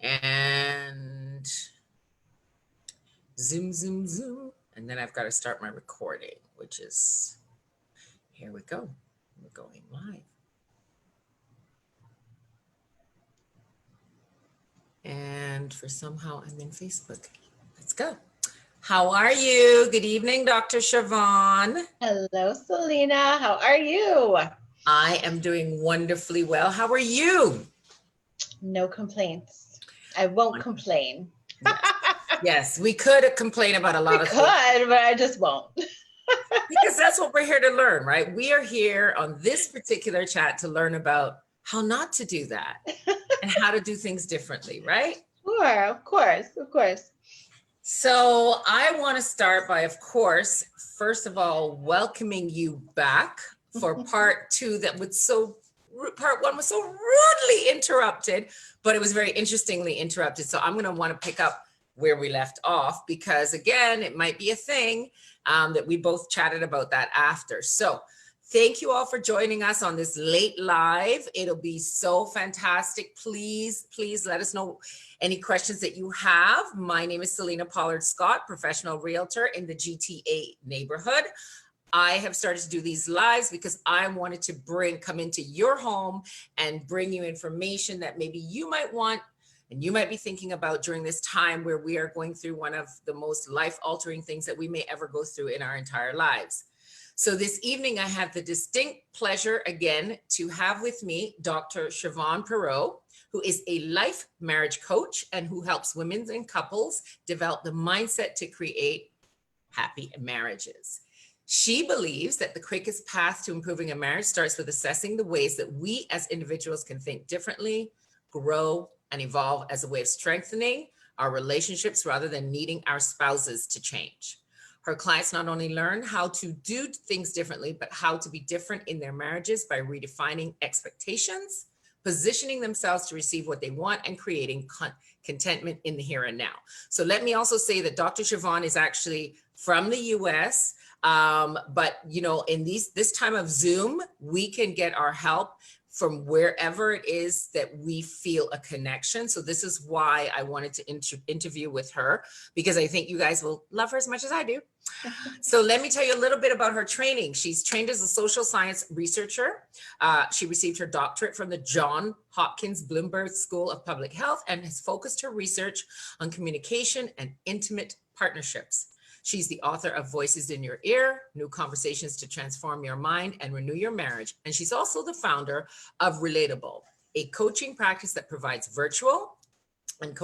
And zoom, zoom, zoom. And then I've got to start my recording, which is, here we go. We're going live. And for somehow I'm in Facebook. Let's go. How are you? Good evening, Dr. Chavonne. Hello, Selena. How are you? I am doing wonderfully well. How are you? No complaints. I won't complain. Yes, we could complain about a lot of things. We could, but I just won't. Because that's what we're here to learn, right? We are here on this particular chat to learn about how not to do that and how to do things differently, right? Sure, of course, of course. So I want to start by, of course, first of all, welcoming you back for part two part one was so rudely interrupted, but it was very interestingly interrupted. So I'm going to want to pick up where we left off, because again, it might be a thing that we both chatted about that after. So thank you all for joining us on this late live. It'll be so fantastic. Please let us know any questions that you have. My name is Selena Pollard Scott, professional realtor in the GTA neighborhood. I have started to do these lives because I wanted to come into your home and bring you information that maybe you might want and you might be thinking about during this time where we are going through one of the most life-altering things that we may ever go through in our entire lives. So this evening, I have the distinct pleasure again to have with me Dr. Chavonne Perotte, who is a life marriage coach and who helps women and couples develop the mindset to create happy marriages. She believes that the quickest path to improving a marriage starts with assessing the ways that we as individuals can think differently, grow, and evolve as a way of strengthening our relationships rather than needing our spouses to change. Her clients not only learn how to do things differently, but how to be different in their marriages by redefining expectations, positioning themselves to receive what they want, and creating contentment in the here and now. So let me also say that Dr. Chavonne is actually from the US, but you know, in this time of Zoom, we can get our help from wherever it is that we feel a connection. So this is why I wanted to interview with her, because I think you guys will love her as much as I do. So let me tell you a little bit about her training. She's trained as a social science researcher. She received her doctorate from the Johns Hopkins Bloomberg School of Public Health and has focused her research on communication and intimate partnerships. She's the author of Voices in Your Ear, New Conversations to Transform Your Mind and Renew Your Marriage. And she's also the founder of Relatable, a coaching practice that provides virtual and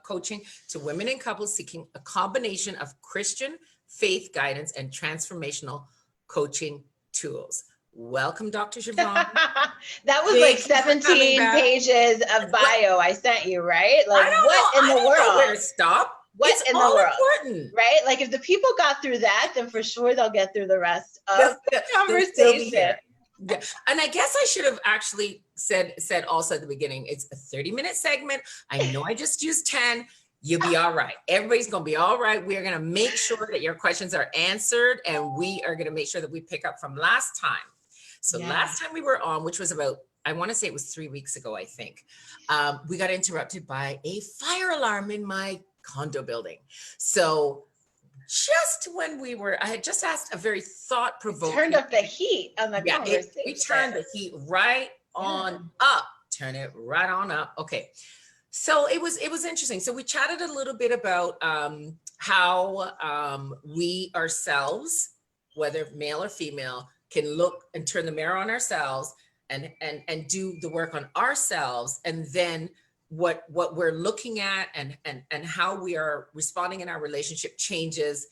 coaching to women and couples seeking a combination of Christian faith guidance and transformational coaching tools. Welcome, Dr. Chavonne. That was like 17 pages of bio I sent you, right? Like, what in the world? Know where to stop. What in the world? Important. Right? Like, if the people got through that, then for sure they'll get through the rest of the conversation. Yeah. And I guess I should have actually said also at the beginning, it's a 30-minute segment. I know I just used 10. You'll be all right. Everybody's going to be all right. We are going to make sure that your questions are answered, and we are going to make sure that we pick up from last time. So last time we were on, which was about, I want to say it was 3 weeks ago, I think, we got interrupted by a fire alarm in my condo building. So just when I had just asked a very thought-provoking. Turned up the heat on the conversation. We turned the heat right on up. Turn it right on up. Okay. So it was interesting. So we chatted a little bit about how we ourselves, whether male or female, can look and turn the mirror on ourselves and do the work on ourselves, and then what we're looking at and how we are responding in our relationship changes,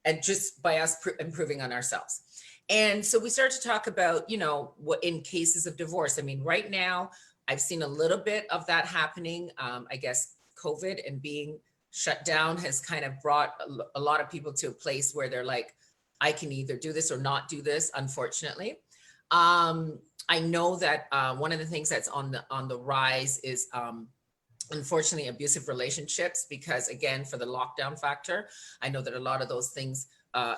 and just by us improving on ourselves. And so we started to talk about, you know, what in cases of divorce. I mean, right now, I've seen a little bit of that happening. I guess COVID and being shut down has kind of brought a lot of people to a place where they're like, I can either do this or not do this, unfortunately. I know that one of the things that's on the rise is unfortunately abusive relationships, because again, for the lockdown factor, I know that a lot of those things,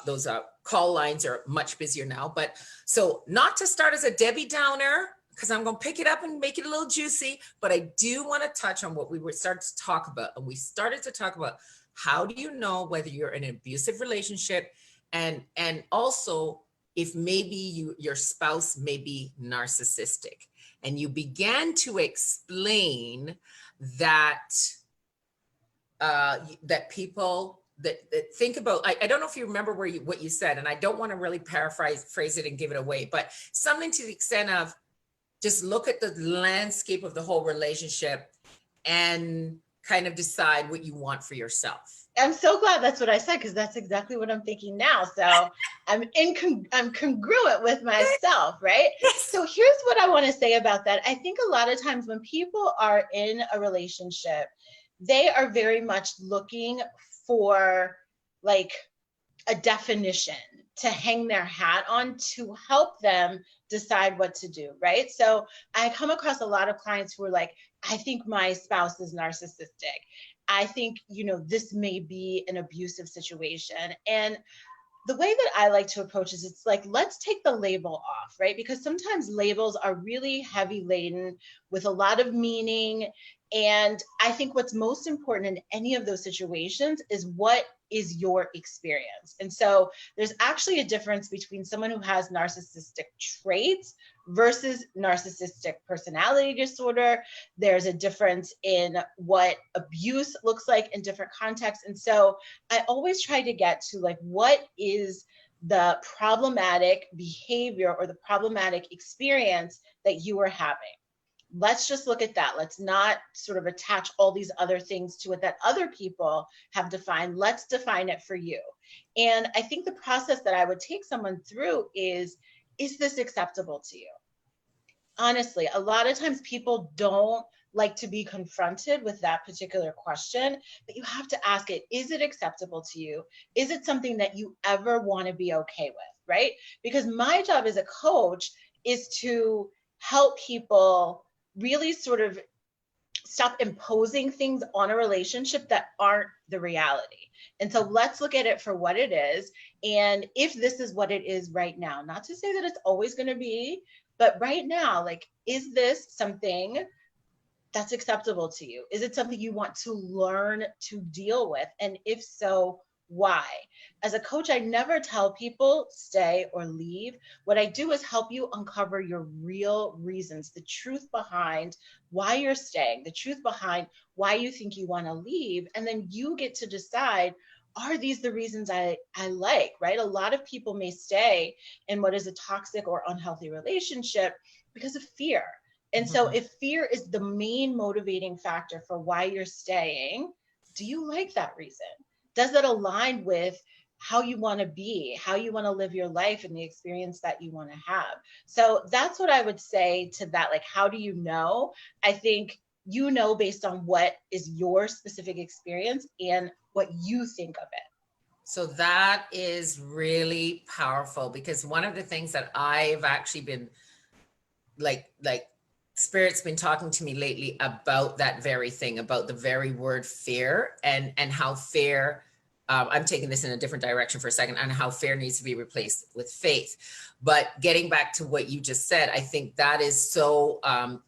those call lines are much busier now. But so not to start as a Debbie Downer, because I'm going to pick it up and make it a little juicy, but I do want to touch on what we were starting to talk about. And we started to talk about, how do you know whether you're in an abusive relationship, and also if maybe your spouse may be narcissistic. And you began to explain that that people that think about, I don't know if you remember what you said, and I don't want to really phrase it and give it away, but something to the extent of, just look at the landscape of the whole relationship and kind of decide what you want for yourself. I'm so glad that's what I said, because that's exactly what I'm thinking now. So I'm congruent with myself, right? So here's what I want to say about that. I think a lot of times when people are in a relationship, they are very much looking for like a definition to hang their hat on to help them decide what to do, right? So I come across a lot of clients who are like, I think my spouse is narcissistic. I think, this may be an abusive situation. And the way that I like to approach is, it's like, let's take the label off, right? Because sometimes labels are really heavy laden with a lot of meaning. And I think what's most important in any of those situations is, what is your experience? And so there's actually a difference between someone who has narcissistic traits versus narcissistic personality disorder. There's a difference in what abuse looks like in different contexts. And so I always try to get to, like, what is the problematic behavior or the problematic experience that you are having? Let's just look at that. Let's not sort of attach all these other things to it that other people have defined. Let's define it for you. And I think the process that I would take someone through is this acceptable to you? Honestly, a lot of times people don't like to be confronted with that particular question, but you have to ask it, is it acceptable to you? Is it something that you ever want to be okay with, right? Because my job as a coach is to help people really sort of stop imposing things on a relationship that aren't the reality. And so let's look at it for what it is. And if this is what it is right now, not to say that it's always going to be, but right now, like, is this something that's acceptable to you? Is it something you want to learn to deal with? And if so, why? As a coach, I never tell people stay or leave. What I do is help you uncover your real reasons, the truth behind why you're staying, the truth behind why you think you want to leave. And then you get to decide, are these the reasons I like, right? A lot of people may stay in what is a toxic or unhealthy relationship because of fear. And so if fear is the main motivating factor for why you're staying, do you like that reason? Does it align with how you want to be, how you want to live your life, and the experience that you want to have? So that's what I would say to that. Like, how do you know? I think you know based on what is your specific experience and what you think of it. So that is really powerful, because one of the things that I've actually been like Spirit's been talking to me lately about that very thing, about the very word fear, and how fear, I'm taking this in a different direction for a second, and how fear needs to be replaced with faith. But getting back to what you just said, I think that is so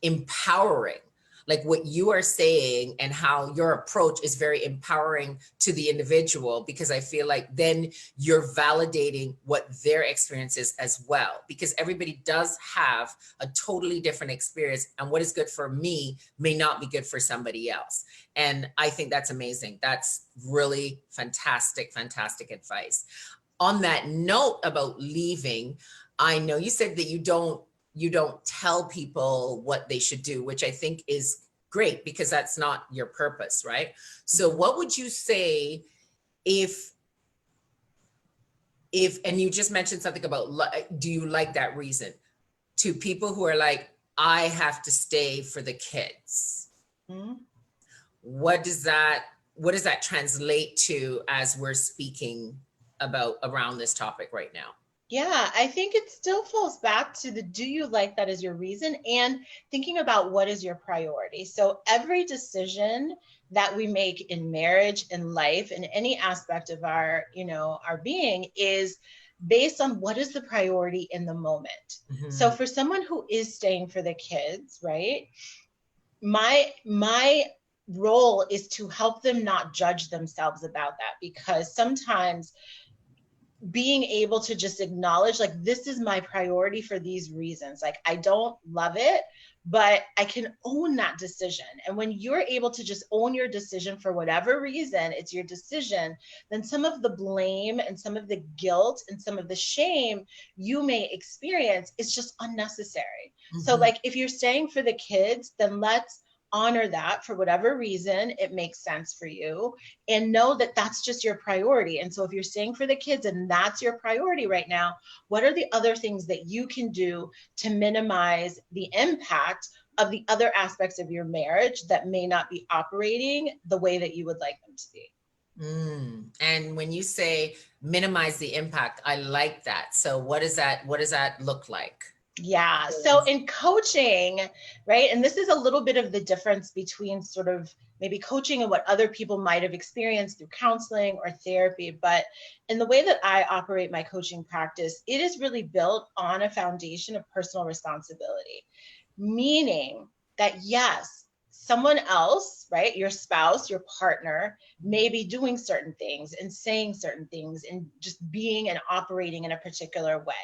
empowering. Like what you are saying and how your approach is very empowering to the individual, because I feel like then you're validating what their experience is as well, because everybody does have a totally different experience, and what is good for me may not be good for somebody else. And I think that's amazing. That's really fantastic, fantastic advice. On that note about leaving, I know you said that you don't tell people what they should do, which I think is great, because that's not your purpose, right? So what would you say if, and you just mentioned something about, do you like that reason, to people who are like, I have to stay for the kids? Mm-hmm. What does that translate to as we're speaking about around this topic right now? Yeah, I think it still falls back to the, do you like that as your reason, and thinking about what is your priority. So every decision that we make in marriage, in life, in any aspect of our, our being is, based on what is the priority in the moment. Mm-hmm. So for someone who is staying for the kids, right? My role is to help them not judge themselves about that, because sometimes being able to just acknowledge, like, this is my priority for these reasons. Like, I don't love it, but I can own that decision. And when you're able to just own your decision for whatever reason, it's your decision, then some of the blame and some of the guilt and some of the shame you may experience is just unnecessary. Mm-hmm. So like, if you're staying for the kids, then let's honor that for whatever reason it makes sense for you, and know that that's just your priority. And so if you're staying for the kids and that's your priority right now, what are the other things that you can do to minimize the impact of the other aspects of your marriage that may not be operating the way that you would like them to be? And when you say minimize the impact, I like that. So what does that look like? Yeah. So in coaching, right, and this is a little bit of the difference between sort of maybe coaching and what other people might have experienced through counseling or therapy. But in the way that I operate my coaching practice, it is really built on a foundation of personal responsibility, meaning that, yes, someone else, right, your spouse, your partner, may be doing certain things and saying certain things and just being and operating in a particular way.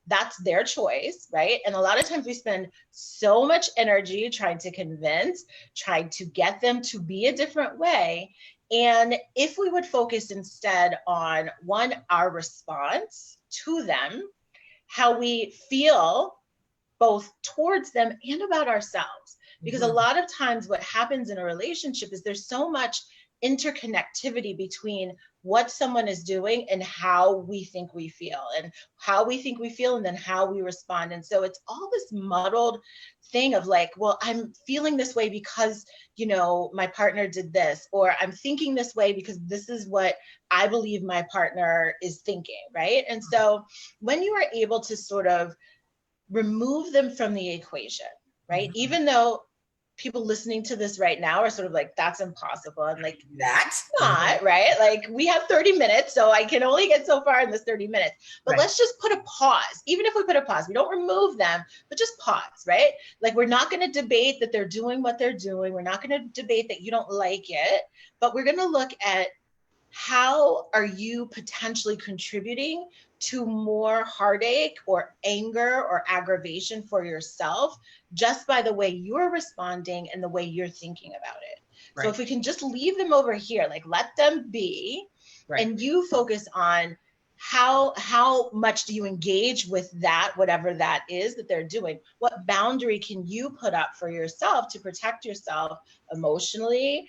That's their choice, right? And a lot of times we spend so much energy trying to convince, trying to get them to be a different way. And if we would focus instead on, one, our response to them, how we feel both towards them and about ourselves. Because a lot of times what happens in a relationship is there's so much interconnectivity between what someone is doing and how we think we feel, and then how we respond. And so it's all this muddled thing of like, well, I'm feeling this way because, my partner did this, or I'm thinking this way because this is what I believe my partner is thinking, right? And so when you are able to sort of remove them from the equation, right? Even though people listening to this right now are sort of like, that's impossible. I'm like, that's not right. Like, we have 30 minutes, so I can only get so far in this 30 minutes. But let's just put a pause. Even if we put a pause, we don't remove them, but just pause, right? Like, we're not going to debate that they're doing what they're doing. We're not going to debate that you don't like it, but we're going to look at how are you potentially contributing to more heartache or anger or aggravation for yourself just by the way you're responding and the way you're thinking about it. So if we can just leave them over here, like, let them be, and you focus on how much do you engage with that, whatever that is that they're doing? What boundary can you put up for yourself to protect yourself emotionally?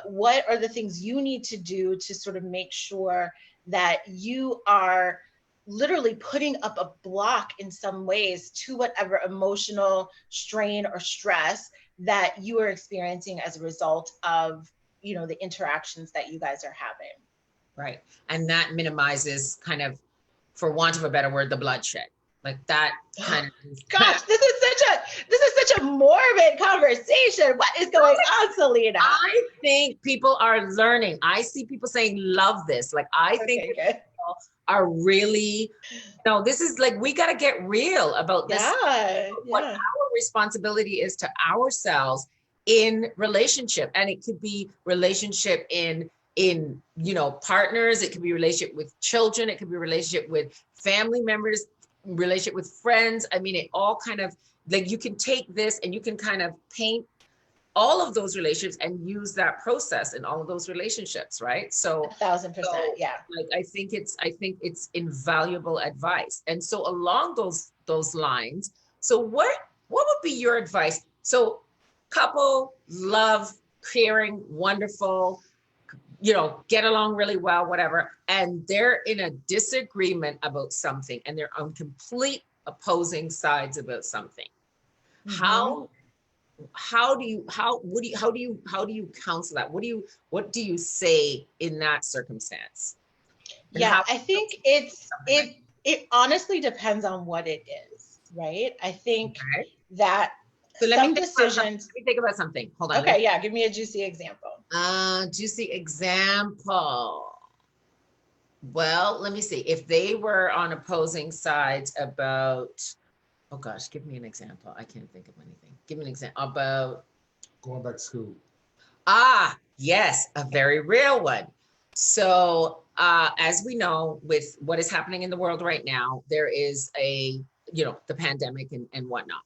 What are the things you need to do to sort of make sure that you are literally putting up a block in some ways to whatever emotional strain or stress that you are experiencing as a result of, the interactions that you guys are having? Right. And that minimizes, kind of, for want of a better word, the bloodshed. Like that kind of. Gosh, this is such a morbid conversation. What is going on, Selena? I think people are learning. I see people saying, love this. Like, I think people are really, this is like, we got to get real about this. What our responsibility is to ourselves in relationship. And it could be relationship in partners, it could be relationship with children, it could be relationship with family members, relationship with friends. I mean, it all kind of, like, you can take this and you can kind of paint all of those relationships and use that process in all of those relationships, right? So 1,000%, yeah. Like, I think it's invaluable advice. And so along those lines, so what would be your advice? So couple, love, caring, wonderful, get along really well, whatever, and they're in a disagreement about something, and they're on complete opposing sides about something. How do you counsel that? What do you say in that circumstance? And I think it honestly depends on what it is, right? I think that so some decisions. Let me think about something. Hold on. Okay, give me a juicy example. Juicy example. Well, let me see. If they were on opposing sides about, oh gosh, give me an example. I can't think of anything. Give me an example about Going back to school. Yes, a very real one. So, as we know, with what is happening in the world right now, there is the pandemic and whatnot.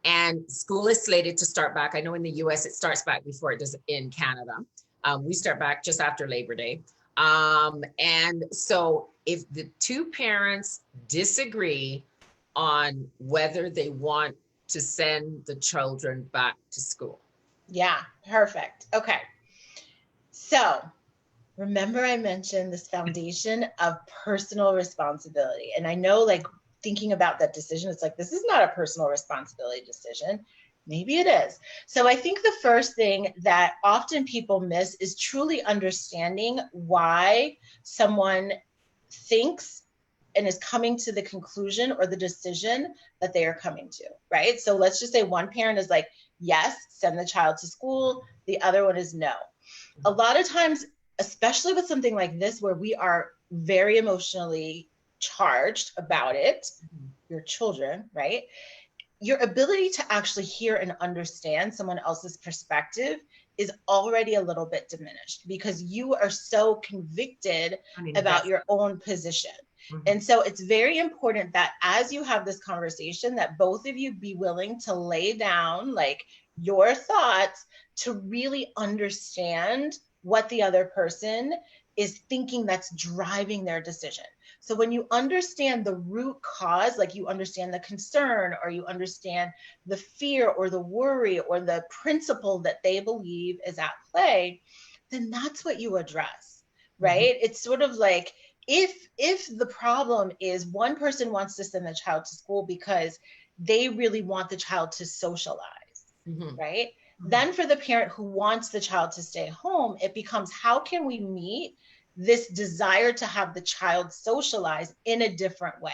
And school is slated to start back. I know in the US it starts back before it does in Canada. We start back just after Labor Day. And so if the two parents disagree on whether they want to send the children back to school. Yeah, perfect. Okay. So remember I mentioned this foundation of personal responsibility. And I know, like, thinking about that decision, it's like, this is not a personal responsibility decision. Maybe it is. So I think the first thing that often people miss is truly understanding why someone thinks and is coming to the conclusion or the decision that they are coming to, right? So let's just say one parent is like, yes, send the child to school. The other one is no. A lot of times, especially with something like this, where we are very emotionally charged about it, your children, right? Your ability to actually hear and understand someone else's perspective is already a little bit diminished because you are so convicted about your own position. And so it's very important that as you have this conversation, that both of you be willing to lay down like your thoughts to really understand what the other person is thinking that's driving their decision. So when you understand the root cause, like you understand the concern or you understand the fear or the worry or the principle that they believe is at play, then that's what you address, right? It's sort of like, if the problem is one person wants to send the child to school because they really want the child to socialize, right? Then for the parent who wants the child to stay home, it becomes, how can we meet this desire to have the child socialize in a different way,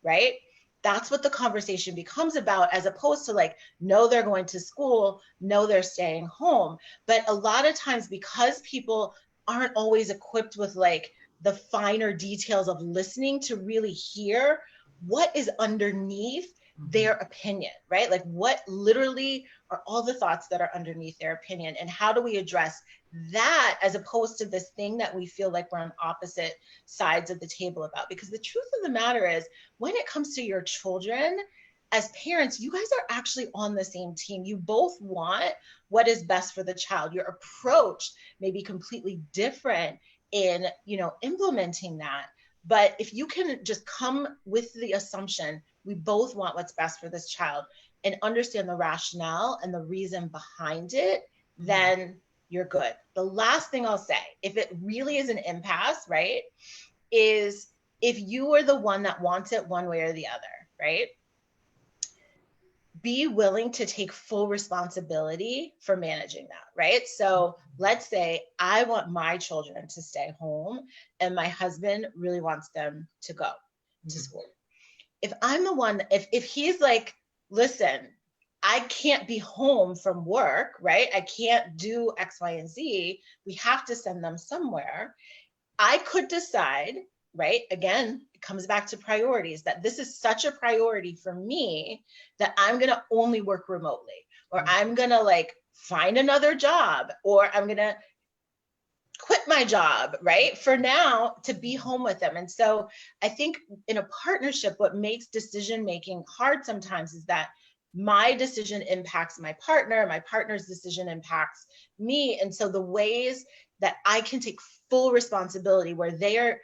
right? That's what the conversation becomes about, as opposed to like, no, they're going to school, no, they're staying home. But a lot of times, because people aren't always equipped with like the finer details of listening to really hear what is underneath their opinion, right? Like what literally are all the thoughts that are underneath their opinion, and how do we address that as opposed to this thing that we feel like we're on opposite sides of the table about? Because the truth of the matter is, when it comes to your children, as parents, you guys are actually on the same team. You both want what is best for the child. Your approach may be completely different in, implementing that. But if you can just come with the assumption, we both want what's best for this child, and understand the rationale and the reason behind it, then you're good. The last thing I'll say, if it really is an impasse, right, is if you are the one that wants it one way or the other, right, be willing to take full responsibility for managing that, right? So let's say I want my children to stay home and my husband really wants them to go to school. If I'm the one, if he's like, listen, I can't be home from work, right? I can't do X, Y, and Z. We have to send them somewhere. I could decide, right? Again, it comes back to priorities, that this is such a priority for me that I'm going to only work remotely, or I'm going to like find another job, or I'm going to quit my job, right, for now, to be home with them. And so I think in a partnership, what makes decision making hard sometimes is that my decision impacts my partner, my partner's decision impacts me. And so the ways that I can take full responsibility where they are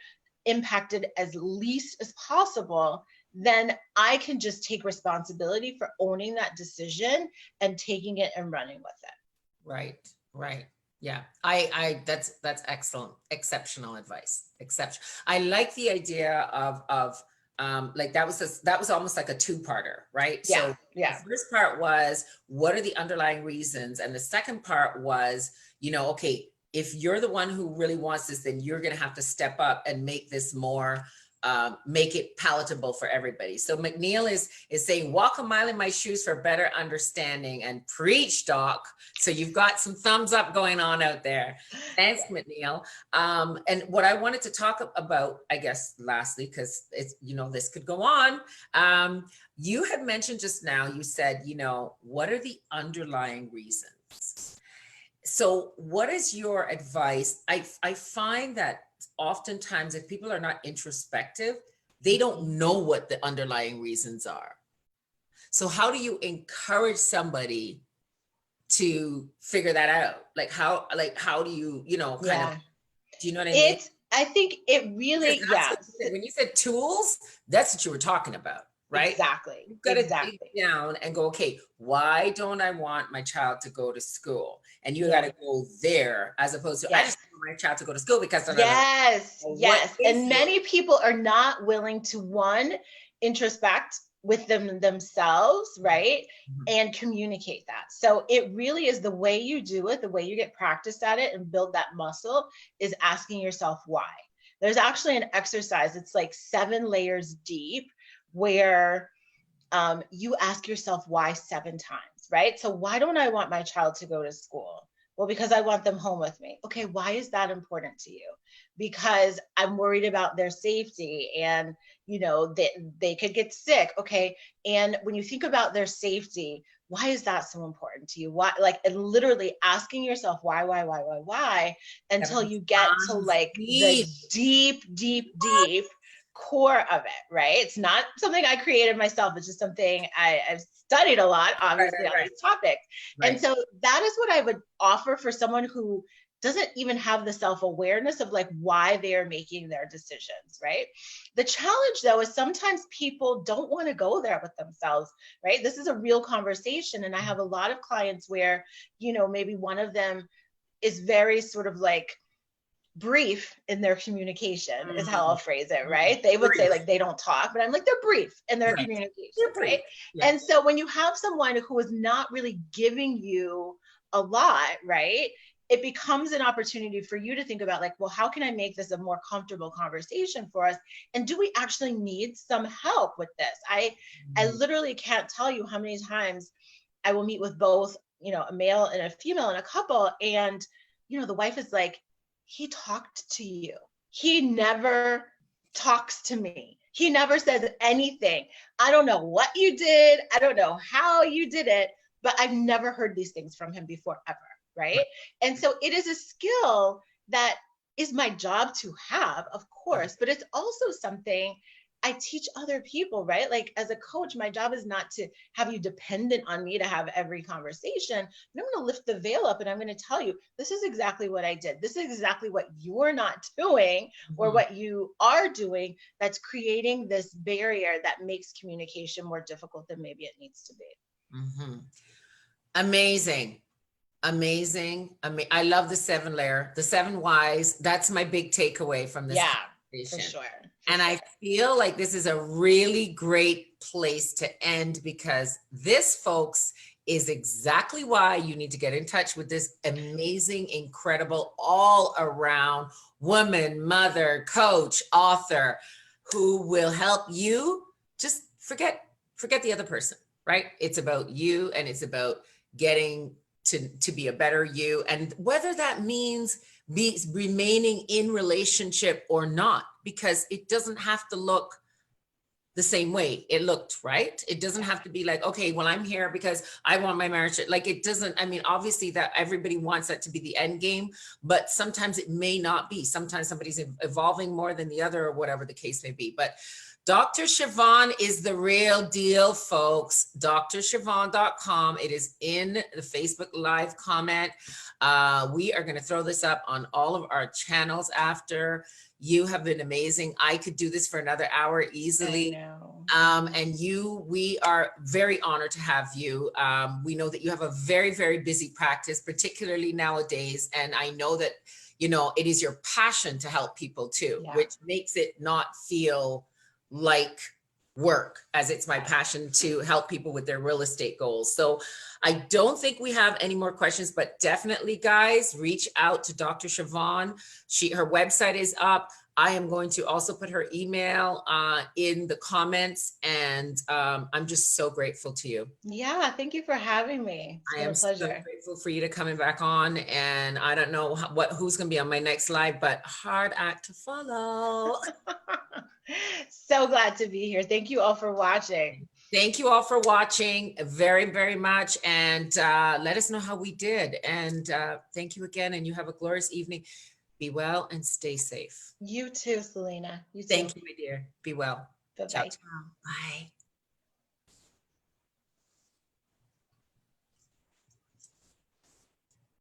impacted as least as possible, then I can just take responsibility for owning that decision and taking it and running with it. Right. Yeah, I that's excellent, exceptional advice. I like the idea of like that was almost like a two-parter, right? Yeah. So the first part was, what are the underlying reasons? And the second part was, okay, if you're the one who really wants this, then you're going to have to step up and make this more make it palatable for everybody. So McNeil is saying, walk a mile in my shoes for better understanding, and preach, Doc. So you've got some thumbs up going on out there. Thanks, McNeil. And what I wanted to talk about, I guess, lastly, because it's, this could go on. You had mentioned just now, you said, what are the underlying reasons? So what is your advice? I find that oftentimes if people are not introspective, they don't know what the underlying reasons are. So how do you encourage somebody to figure that out? How do you, do you know what I mean? I think it really, when you said tools, that's what you were talking about, right? Exactly. You've got to dig down and go, okay, why don't I want my child to go to school? And you got to go there, as opposed to, I just want my child to go to school because. Yes. And many people are not willing to, one, introspect with themselves, right? And communicate that. So it really is the way you do it, the way you get practiced at it and build that muscle, is asking yourself why. There's actually an exercise, it's like 7 layers deep, where you ask yourself why 7 times, right? So why don't I want my child to go to school? Well, because I want them home with me. Okay, why is that important to you? Because I'm worried about their safety, and they could get sick. Okay, and when you think about their safety, why is that so important to you? Why, and literally asking yourself why, until you get to the deep core of it, right? It's not something I created myself. It's just something I've studied a lot, obviously, on this topic. Right. And so that is what I would offer for someone who doesn't even have the self-awareness of why they are making their decisions, right? The challenge, though, is sometimes people don't want to go there with themselves, right? This is a real conversation. And I have a lot of clients where, maybe one of them is very sort of brief in their communication, is how I'll phrase it, right? They would say they don't talk, but I'm they're brief in their communication, right? Yeah. And so when you have someone who is not really giving you a lot, right, it becomes an opportunity for you to think about well, how can I make this a more comfortable conversation for us? And do we actually need some help with this? I literally can't tell you how many times I will meet with both, a male and a female in a couple, and the wife is he talked to you. He never talks to me. He never says anything. I don't know what you did. I don't know how you did it, but I've never heard these things from him before, ever, right? And so it is a skill that is my job to have, of course, but it's also something I teach other people, right? As a coach, my job is not to have you dependent on me to have every conversation, but I'm going to lift the veil up and I'm going to tell you, this is exactly what I did. This is exactly what you're not doing, or what you are doing, that's creating this barrier that makes communication more difficult than maybe it needs to be. Amazing. I love the 7 layer, the 7 whys. That's my big takeaway from this conversation. For sure. And I feel like this is a really great place to end, because this, folks, is exactly why you need to get in touch with this amazing, incredible, all around woman, mother, coach, author, who will help you just forget the other person, right? It's about you, and it's about getting to be a better you. And whether that means remaining in relationship or not, because it doesn't have to look the same way it looked, right? It doesn't have to be okay, well, I'm here because I want my marriage. It doesn't, obviously that everybody wants that to be the end game, but sometimes it may not be. Sometimes somebody's evolving more than the other, or whatever the case may be. But Dr. Chavonne is the real deal, folks. drchavonne.com. It is in the Facebook Live comment. We are going to throw this up on all of our channels after. You have been amazing. I could do this for another hour easily. I know. And we are very honored to have you. We know that you have a very, very busy practice, particularly nowadays. And I know that, it is your passion to help people too, which makes it not feel like work, as it's my passion to help people with their real estate goals. So I don't think we have any more questions, but definitely, guys, reach out to Dr. Chavonne. Her website is up. I am going to also put her email in the comments, and I'm just so grateful to you. Yeah, thank you for having me. It's I been am a so pleasure. grateful for you to coming back on, and I don't know who's going to be on my next live, but hard act to follow. So glad to be here. Thank you all for watching. Thank you all for watching very, very much, and let us know how we did. And thank you again, and you have a glorious evening. Be well and stay safe. You too, Selena. You too. Thank you, my dear. Be well. Ciao, Bye-bye. ciao. Bye.